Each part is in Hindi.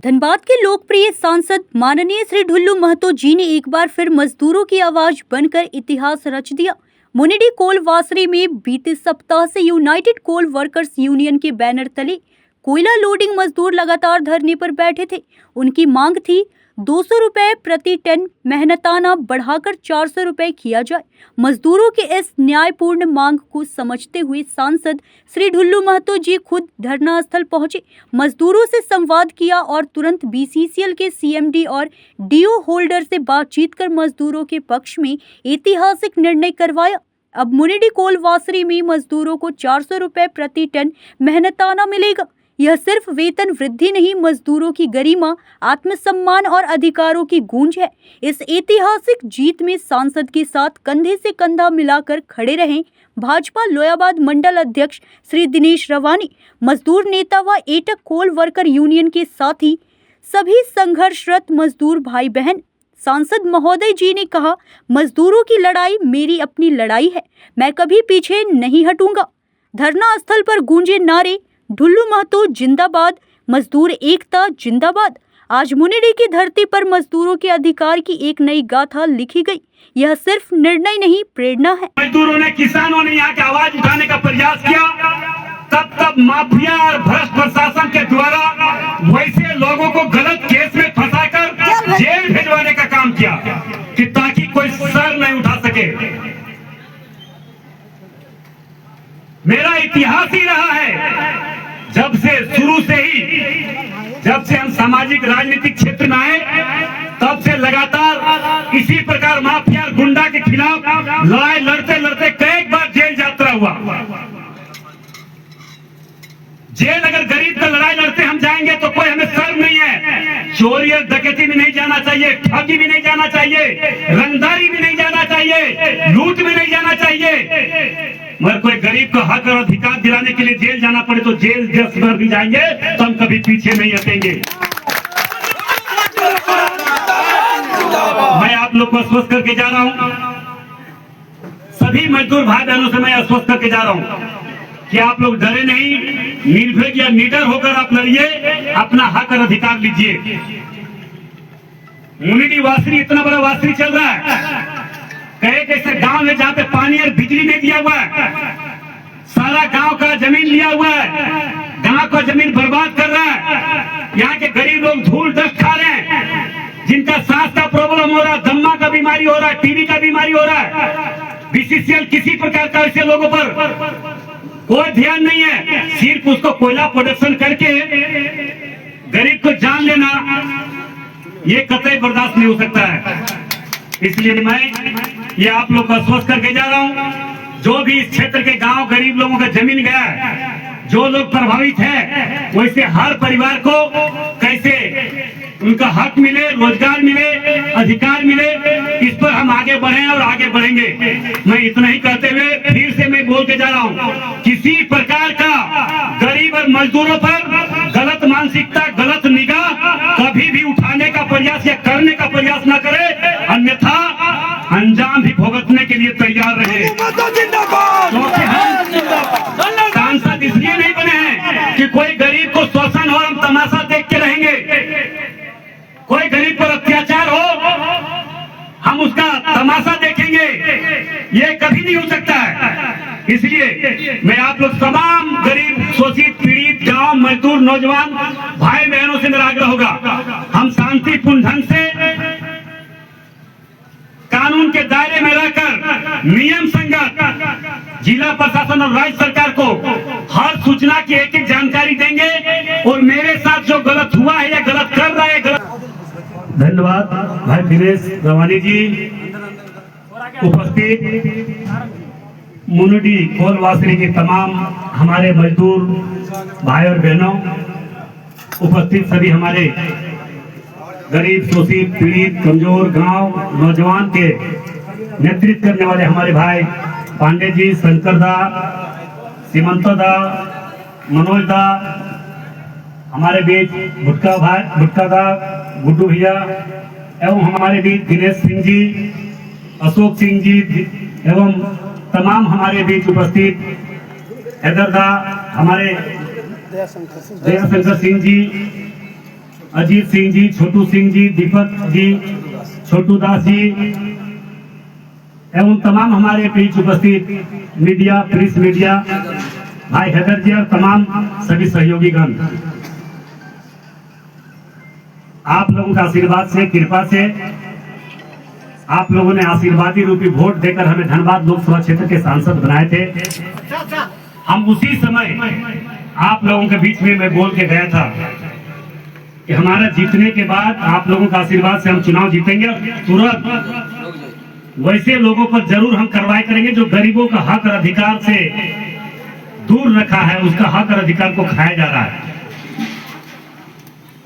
धनबाद के लोकप्रिय सांसद माननीय श्री ढुल्लू महतो जी ने एक बार फिर मजदूरों की आवाज बनकर इतिहास रच दिया। मुनिडी कोल वासरी में बीते सप्ताह से यूनाइटेड कोल वर्कर्स यूनियन के बैनर तले कोयला लोडिंग मजदूर लगातार धरने पर बैठे थे। उनकी मांग थी 200 रुपए प्रति टन मेहनताना बढ़ाकर 400 रुपए किया जाए। मजदूरों के इस न्यायपूर्ण मांग को समझते हुए सांसद श्री ढुल्लू महतो जी खुद धरना स्थल पहुंचे, मजदूरों से संवाद किया और तुरंत बीसीसीएल के सीएमडी और डीओ होल्डर से बातचीत कर मजदूरों के पक्ष में ऐतिहासिक निर्णय करवाया। अब मुनिडी कोल वासरी में मजदूरों को 400 रुपए प्रति टन मेहनताना मिलेगा। यह सिर्फ वेतन वृद्धि नहीं, मजदूरों की गरिमा, आत्मसम्मान और अधिकारों की गूंज है। इस ऐतिहासिक जीत में सांसद के साथ कंधे से कंधा मिलाकर खड़े रहे भाजपा लोयाबाद मंडल अध्यक्ष श्री दिनेश रवानी, मजदूर नेता व एटक कोल वर्कर यूनियन के साथ ही सभी संघर्षरत मजदूर भाई बहन। सांसद महोदय जी ने कहा, मजदूरों की लड़ाई मेरी अपनी लड़ाई है, मैं कभी पीछे नहीं हटूंगा। धरना स्थल पर गूंजे नारे, ढुल्लू महतो जिंदाबाद, मजदूर एकता जिंदाबाद। आज मुनिडी की धरती पर मजदूरों के अधिकार की एक नई गाथा लिखी गई। यह सिर्फ निर्णय नहीं, प्रेरणा है। मजदूरों ने, किसानों ने यहाँ की आवाज उठाने का प्रयास किया, तब माफिया और भ्रष्ट प्रशासन के द्वारा वैसे लोगों को गलत केस में फंसाकर जेल भेजवाने का काम किया कि ताकि कोई सर नहीं उठा सके। मेरा इतिहास ही रहा है, जब से शुरू से ही, जब से हम सामाजिक राजनीतिक क्षेत्र में आए, तब से लगातार इसी प्रकार माफिया गुंडा के खिलाफ लड़ाई लड़ते लड़ते कई बार जेल यात्रा हुआ। जेल अगर गरीब का लड़ाई लड़ते हम जाएंगे तो कोई हमें शर्म नहीं है। चोरी और डकैती भी नहीं जाना चाहिए, ठगी भी नहीं जाना चाहिए, रंगदारी भी नहीं जाना चाहिए, लूट भी नहीं जाना चाहिए। मगर कोई गरीब को हक और अधिकार दिलाने के लिए जेल जाना पड़े तो जेल 10 बार भी जाएंगे तो हम कभी पीछे नहीं हटेंगे। मैं आप लोग को आश्वस्त करके जा रहा हूं, सभी मजदूर भाई बहनों से मैं आश्वस्त करके जा रहा हूं कि आप लोग डरे नहीं, निर्भीक या निडर होकर आप लड़िए, अपना हक और अधिकार लीजिए। मुनिडी वासरी इतना बड़ा वासरी चल रहा है, कई कैसे गांव में जहाँ पे पानी और बिजली नहीं दिया हुआ है, सारा गांव का जमीन लिया हुआ है, गांव का जमीन बर्बाद कर रहा है। यहाँ के गरीब लोग धूल डस्ट खा रहे हैं, जिनका सांस का प्रॉब्लम हो रहा है, दम्मा का बीमारी हो रहा है, टीबी का बीमारी हो रहा है। बीसीसीएल किसी प्रकार का ऐसे लोगों पर कोई ध्यान नहीं है, सिर्फ उसको कोयला प्रोडक्शन करके गरीब को जान लेना, ये कतई बर्दाश्त नहीं हो सकता है। इसलिए मैं ये आप लोग को आश्वस्त करके जा रहा हूं, जो भी इस क्षेत्र के गांव गरीब लोगों का जमीन गया है, जो लोग प्रभावित है, वैसे हर परिवार को कैसे उनका हक मिले, रोजगार मिले, अधिकार मिले, इस पर हम आगे बढ़े और आगे बढ़ेंगे। मैं इतना ही कहते हुए फिर से मैं बोल के जा रहा हूँ, किसी प्रकार का गरीब और मजदूरों पर गलत मानसिकता, गलत निगाह कभी भी उठाने का प्रयास या करने का प्रयास न करे, अन्यथा अंजाम भी भुगतने के लिए तैयार रहे। क्योंकि हम सांसद इसलिए नहीं बने हैं कि कोई गरीब को शोषण हो हम तमाशा देख के रहेंगे, कोई गरीब पर अत्याचार हो हम उसका तमाशा देखेंगे, ये कभी नहीं हो सकता है। इसलिए मैं आप लोग तमाम गरीब, शोषित, पीड़ित, गांव, मजदूर, नौजवान भाई बहनों से मेरा आग्रह होगा, हम शांतिपूर्ण ढंग से कानून के दायरे में रहकर नियम संगत जिला प्रशासन और राज्य सरकार को हर सूचना की एक एक जानकारी देंगे और मेरे साथ जो गलत हुआ है या गलत कर रहा है धन्यवाद भाई दिनेश रवानी जी, उपस्थित मुनिडी कोल वासरी के तमाम हमारे मजदूर भाई और बहनों, उपस्थित सभी हमारे गरीब, शोषित, पीड़ित, कमजोर गांव नौजवान के नेतृत्व करने वाले हमारे भाई पांडे जी, शंकर दा, सीमंतो दा, मनोज दा, हमारे बीच भुटका दा, गुड्डू भैया एवं हमारे बीच दिनेश सिंह जी, अशोक सिंह जी एवं तमाम हमारे बीच उपस्थित हैदर दा, हमारे दया शंकर सिंह जी, अजीत सिंह जी, छोटू सिंह जी, दीपक जी, छोटू दास जी एवं तमाम हमारे बीच उपस्थित मीडिया, प्रेस मीडिया, भाई हैदर जी और तमाम सभी सहयोगीगण, आप लोगों का आशीर्वाद से, कृपा से आप लोगों ने आशीर्वादी रूपी वोट देकर हमें धनबाद लोकसभा क्षेत्र के सांसद बनाए थे। हम उसी समय आप लोगों के बीच में मैं बोल के गया था कि हमारा जीतने के बाद आप लोगों का आशीर्वाद से हम चुनाव जीतेंगे और तुरंत वैसे लोगों पर जरूर हम कार्रवाई करेंगे जो गरीबों का हक और अधिकार से दूर रखा है, उसका हक और अधिकार को खाया जा रहा है।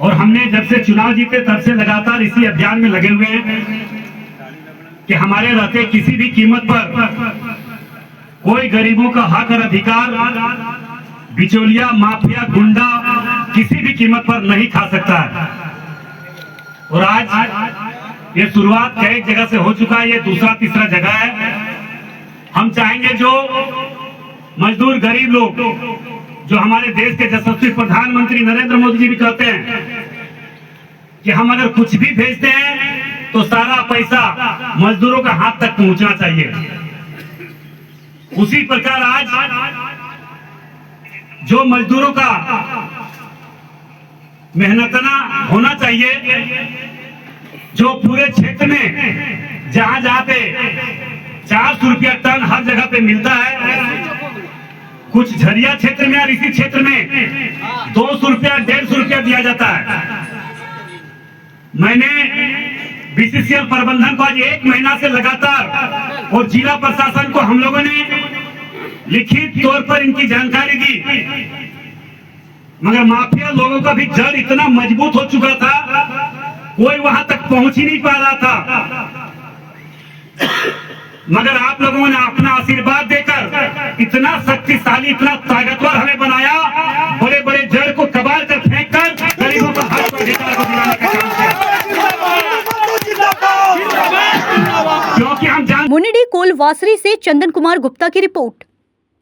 और हमने जब से चुनाव जीते तब से लगातार इसी अभियान में लगे हुए हैं कि हमारे रहते किसी भी कीमत पर कोई गरीबों का हक और अधिकार बिचौलिया, माफिया, गुंडा किसी भी कीमत पर नहीं खा सकता है। और आज ये शुरुआत कई जगह से हो चुका है, ये दूसरा तीसरा जगह है। हम चाहेंगे जो मजदूर गरीब लोग, जो हमारे देश के यशस्वी प्रधानमंत्री नरेंद्र मोदी जी भी कहते हैं कि हम अगर कुछ भी भेजते हैं तो सारा पैसा मजदूरों का हाथ तक पहुंचना चाहिए। उसी प्रकार आज जो मजदूरों का मेहनतना होना चाहिए, जो पूरे क्षेत्र में जहां जहां पे 400 रुपया टन हर जगह पे मिलता है, कुछ झरिया क्षेत्र में और इसी क्षेत्र में 200 रुपया 150 रुपया दिया जाता है। मैंने बीसीसीएल प्रबंधन को आज 1 महीना से लगातार और जिला प्रशासन को हम लोगों ने लिखित तौर पर इनकी जानकारी दी, मगर माफिया लोगों का भी जड़ इतना मजबूत हो चुका था, कोई वहां तक पहुंच ही नहीं पा रहा था। मगर आप लोगों ने अपना आशीर्वाद देकर इतना शक्तिशाली, इतना ताकतवर हमें बनाया, बड़े बड़े जड़ को कबाड़ कर फेंक कर गरीबों को हक और अधिकार को दिलाने का काम किया। क्योंकि हम मुनिडी कोल वासरी से चंदन कुमार गुप्ता की रिपोर्ट।